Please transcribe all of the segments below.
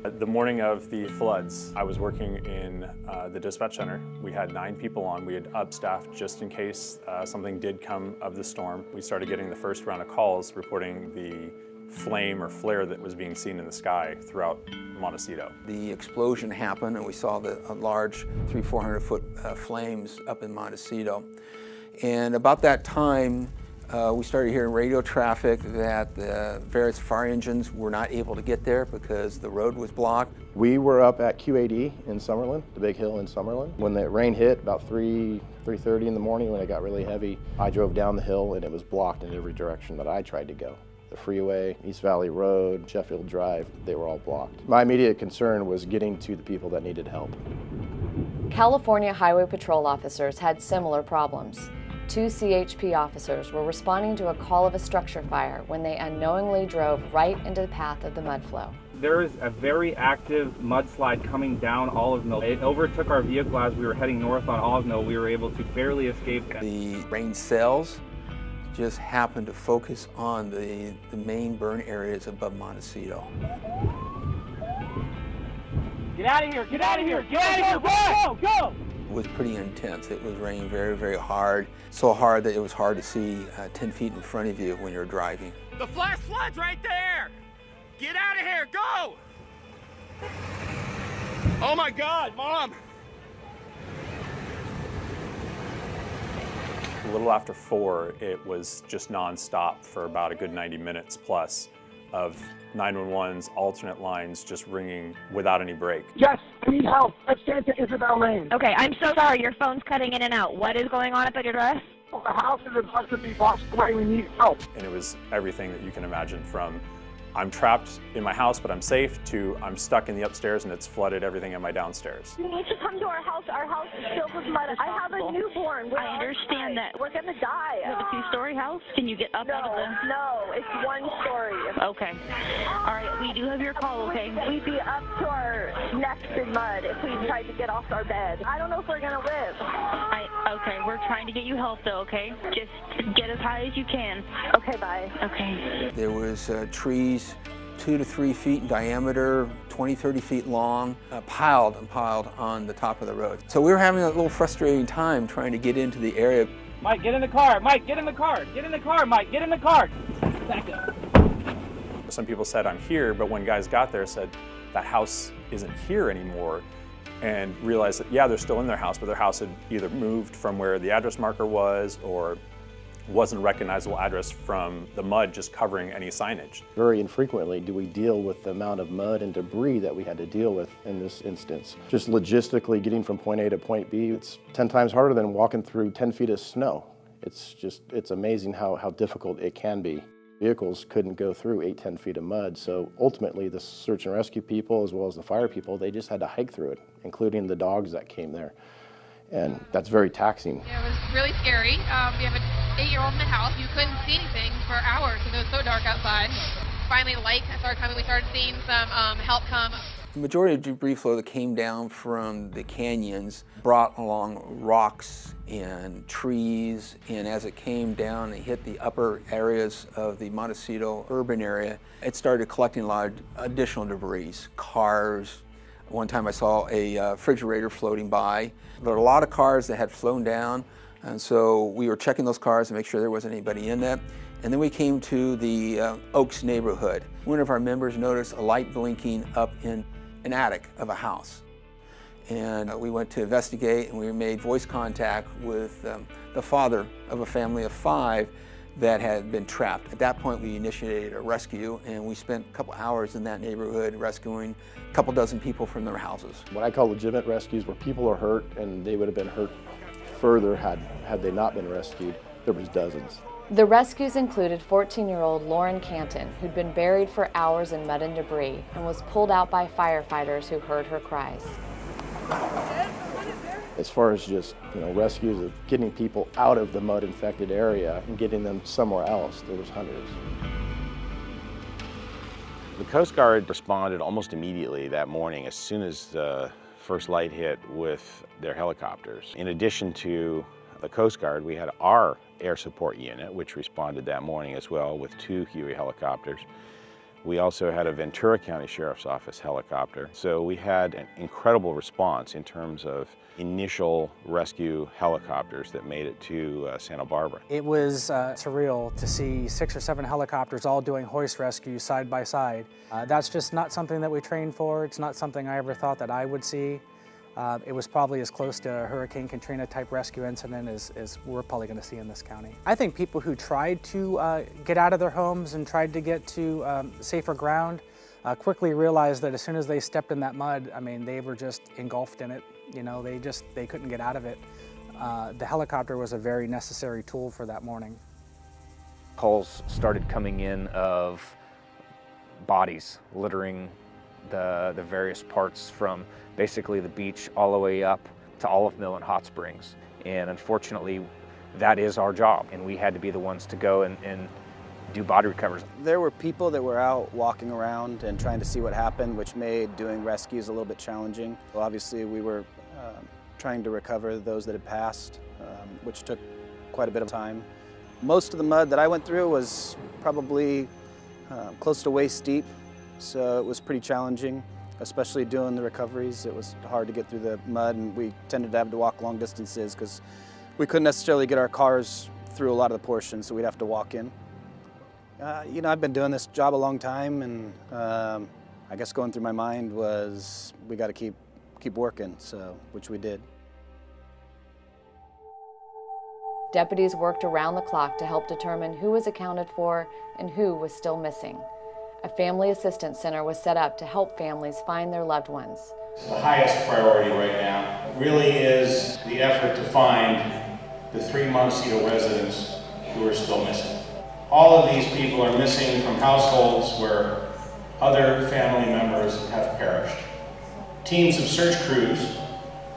The morning of the floods, I was working in the dispatch center. We had 9 people on. We had upstaffed just in case something did come of the storm. We started getting the first round of calls reporting the flame or flare that was being seen in the sky throughout Montecito. The explosion happened and we saw the large 300-400 foot flames up in Montecito. And about that time, we started hearing radio traffic that the various fire engines were not able to get there because the road was blocked. We were up at QAD in Summerlin, the big hill in Summerlin. When the rain hit about 3:30 in the morning, when it got really heavy, I drove down the hill and it was blocked in every direction that I tried to go. The freeway, East Valley Road, Sheffield Drive, they were all blocked. My immediate concern was getting to the people that needed help. California Highway Patrol officers had similar problems. 2 CHP officers were responding to a call of a structure fire when they unknowingly drove right into the path of the mud flow. There is a very active mudslide coming down Olive Mill. It overtook our vehicle as we were heading north on Olive Mill. We were able to barely escape. The rain cells just happened to focus on the main burn areas above Montecito. Get out of here! Get out of here! Get out of here! Go! Go! It was pretty intense. It was raining very, very hard. So hard that it was hard to see 10 feet in front of you when you're driving. The flash flood's right there! Get out of here! Go! Oh my God, Mom! A little after 4, it was just nonstop for about a good 90 minutes plus of 911's alternate lines just ringing without any break. Yes, I need help. Let's get to Isabel Lane. Okay, I'm so sorry. Your phone's cutting in and out. What is going on at the address? The house is about to be washed away. We need help. And it was everything that you can imagine, from I'm trapped in my house but I'm safe to I'm stuck in the upstairs and it's flooded everything in my downstairs. You need to come to our house. Our house is filled with mud. I have a newborn. I understand that. We're gonna die. You have a 2-story house? Can you get up out of the... No, it's 1 story. Okay. All right, we do have your call, okay? We'd be up to our necks in mud if we tried to get off our bed. I don't know if we're gonna live. Okay, we're trying to get you help though, okay? Just get as high as you can. Okay, bye. Okay. There was trees 2 to 3 feet in diameter, 20, 30 feet long, piled on the top of the road. So we were having a little frustrating time trying to get into the area. Mike, get in the car! Mike, get in the car! Get in the car, Mike! Get in the car! Back up. Some people said I'm here, but when guys got there said that house isn't here anymore, and realized that yeah, they're still in their house, but their house had either moved from where the address marker was or wasn't a recognizable address from the mud just covering any signage. Very infrequently do we deal with the amount of mud and debris that we had to deal with in this instance. Just logistically getting from point A to point B, it's 10 times harder than walking through 10 feet of snow. It's amazing how difficult it can be. Vehicles couldn't go through 8-10 feet of mud, so ultimately the search and rescue people as well as the fire people, they just had to hike through it, including the dogs that came there. And that's very taxing. Yeah, it was really scary. We have an 8-year-old in the house. You couldn't see anything for hours because it was so dark outside. Finally, the light started coming. We started seeing some help come. The majority of debris flow that came down from the canyons brought along rocks and trees, and as it came down and hit the upper areas of the Montecito urban area, it started collecting a lot of additional debris, cars. One time I saw a refrigerator floating by. There were a lot of cars that had flown down, and so we were checking those cars to make sure there wasn't anybody in them. And then we came to the Oaks neighborhood. One of our members noticed a light blinking up in an attic of a house. And we went to investigate, and we made voice contact with the father of a family of 5 that had been trapped. At that point, we initiated a rescue, and we spent a couple hours in that neighborhood rescuing a couple dozen people from their houses. What I call legitimate rescues, where people are hurt and they would have been hurt further had they not been rescued, there was dozens. The rescues included 14-year-old Lauren Canton, who'd been buried for hours in mud and debris and was pulled out by firefighters who heard her cries. As far as just rescues of getting people out of the mud-infected area and getting them somewhere else, there was hundreds. The Coast Guard responded almost immediately that morning as soon as the first light hit with their helicopters. In addition to the Coast Guard, we had our air support unit, which responded that morning as well with 2 Huey helicopters. We also had a Ventura County Sheriff's Office helicopter. So we had an incredible response in terms of initial rescue helicopters that made it to Santa Barbara. It was surreal to see 6 or 7 helicopters all doing hoist rescue side by side. That's just not something that we trained for. It's not something I ever thought that I would see. It was probably as close to a Hurricane Katrina type rescue incident as we're probably going to see in this county. I think people who tried to get out of their homes and tried to get to safer ground quickly realized that as soon as they stepped in that mud, I mean, they were just engulfed in it. You know, they couldn't get out of it. The helicopter was a very necessary tool for that morning. Calls started coming in of bodies littering the various parts from basically the beach all the way up to Olive Mill and Hot Springs. And unfortunately, that is our job, and we had to be the ones to go and do body recovers. There were people that were out walking around and trying to see what happened, which made doing rescues a little bit challenging. Well, obviously, we were trying to recover those that had passed, which took quite a bit of time. Most of the mud that I went through was probably close to waist deep, so it was pretty challenging, especially doing the recoveries. It was hard to get through the mud, and we tended to have to walk long distances because we couldn't necessarily get our cars through a lot of the portions, so we'd have to walk in. You know, I've been doing this job a long time, and I guess going through my mind was we got to keep working, so which we did. Deputies worked around the clock to help determine who was accounted for and who was still missing. A family assistance center was set up to help families find their loved ones. The highest priority right now really is the effort to find the 3 Montecito residents who are still missing. All of these people are missing from households where other family members have perished. Teams of search crews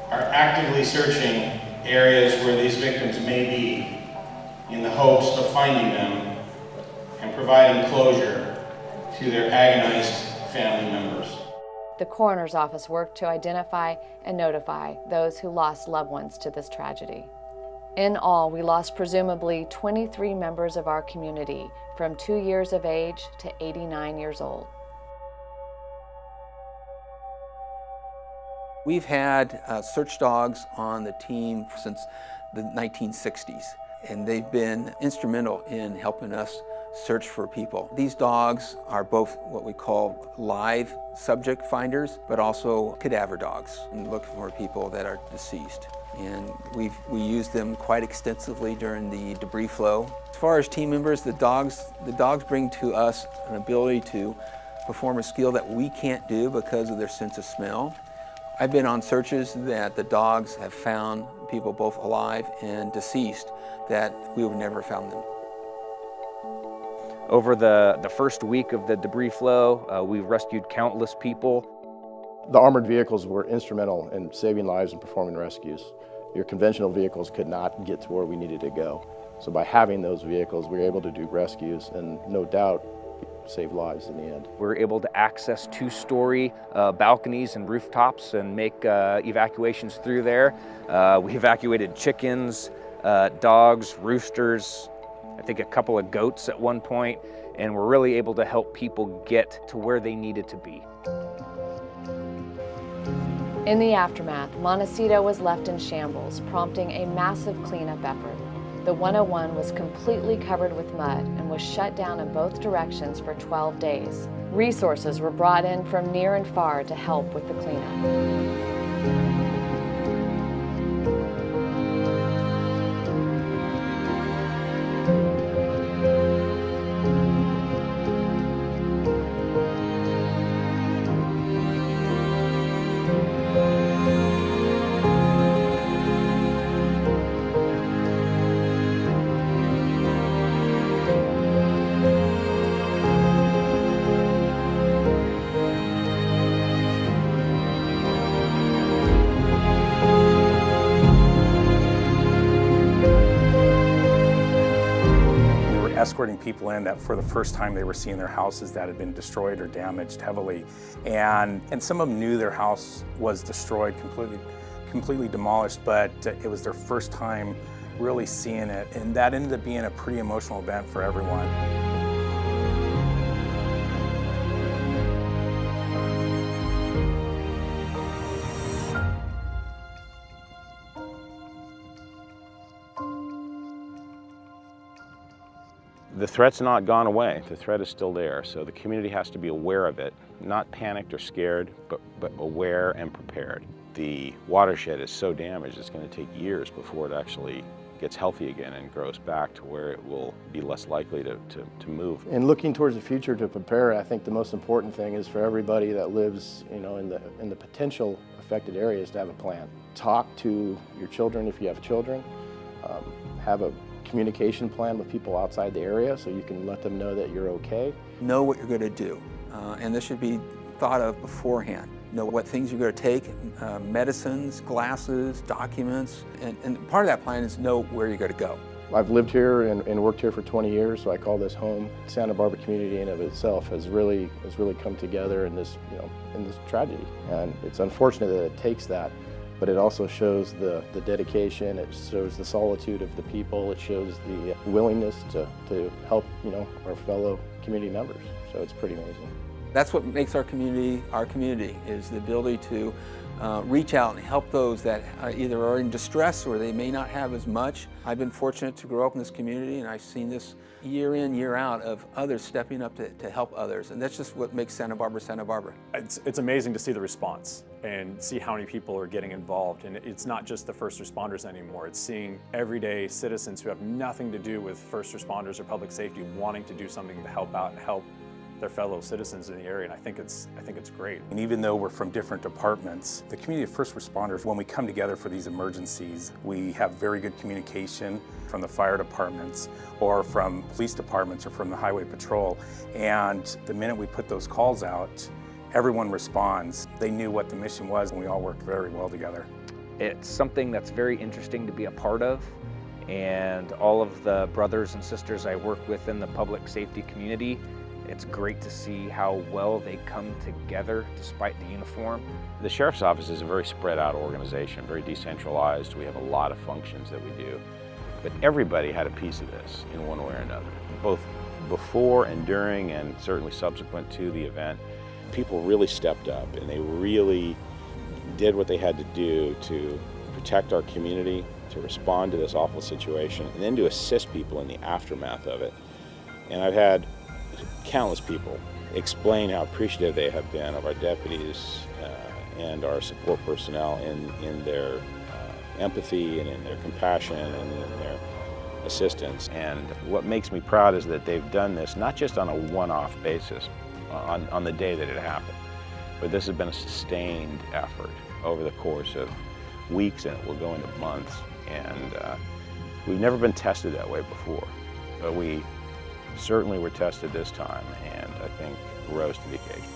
are actively searching areas where these victims may be in the hopes of finding them and providing closure to their agonized family members. The coroner's office worked to identify and notify those who lost loved ones to this tragedy. In all, we lost presumably 23 members of our community from 2 years of age to 89 years old. We've had search dogs on the team since the 1960s, and they've been instrumental in helping us search for people. These dogs are both what we call live subject finders, but also cadaver dogs, and look for people that are deceased. And we use them quite extensively during the debris flow. As far as team members, the dogs bring to us an ability to perform a skill that we can't do because of their sense of smell. I've been on searches that the dogs have found people both alive and deceased that we would never have found them. Over the first week of the debris flow, we rescued countless people. The armored vehicles were instrumental in saving lives and performing rescues. Your conventional vehicles could not get to where we needed to go. So by having those vehicles, we were able to do rescues and no doubt save lives in the end. We were able to access 2-story balconies and rooftops and make evacuations through there. We evacuated chickens, dogs, roosters, I think a couple of goats at one point, and we're really able to help people get to where they needed to be. In the aftermath, Montecito was left in shambles, prompting a massive cleanup effort. The 101 was completely covered with mud and was shut down in both directions for 12 days. Resources were brought in from near and far to help with the cleanup. Escorting people in that for the first time they were seeing their houses that had been destroyed or damaged heavily, and some of them knew their house was destroyed, completely demolished, but it was their first time really seeing it, and that ended up being a pretty emotional event for everyone. The threat's not gone away. The threat is still there, so the community has to be aware of it, not panicked or scared, but aware and prepared. The watershed is so damaged, it's going to take years before it actually gets healthy again and grows back to where it will be less likely to move. And looking towards the future to prepare, I think the most important thing is for everybody that lives, in the potential affected areas to have a plan. Talk to your children if you have children. Have a communication plan with people outside the area so you can let them know that you're okay. Know what you're going to do, and this should be thought of beforehand. Know what things you're going to take, medicines, glasses, documents, and part of that plan is know where you're going to go. I've lived here and worked here for 20 years, so I call this home. Santa Barbara community in of itself has really come together in this, in this tragedy. And it's unfortunate that it takes that, but it also shows the dedication, it shows the solitude of the people, it shows the willingness to help, our fellow community members. So it's pretty amazing. That's what makes our community, is the ability to reach out and help those that either are in distress or they may not have as much. I've been fortunate to grow up in this community, and I've seen this year in, year out of others stepping up to help others, and that's just what makes Santa Barbara, Santa Barbara. It's amazing to see the response and see how many people are getting involved, and it's not just the first responders anymore. It's seeing everyday citizens who have nothing to do with first responders or public safety wanting to do something to help out and help their fellow citizens in the area, and I think it's great. And even though we're from different departments, the community of first responders, when we come together for these emergencies, we have very good communication from the fire departments or from police departments or from the highway patrol. And the minute we put those calls out, everyone responds. They knew what the mission was, and we all worked very well together. It's something that's very interesting to be a part of, and all of the brothers and sisters I work with in the public safety community, it's great to see how well they come together despite the uniform. The Sheriff's Office is a very spread out organization, very decentralized. We have a lot of functions that we do. But everybody had a piece of this in one way or another. Both before and during and certainly subsequent to the event, people really stepped up and they really did what they had to do to protect our community, to respond to this awful situation, and then to assist people in the aftermath of it. And I've had countless people explain how appreciative they have been of our deputies and our support personnel in their empathy and in their compassion and in their assistance. And what makes me proud is that they've done this not just on a one-off basis on the day that it happened, but this has been a sustained effort over the course of weeks, and it will go into months. And we've never been tested that way before, but we certainly were tested this time, and I think rose to the occasion.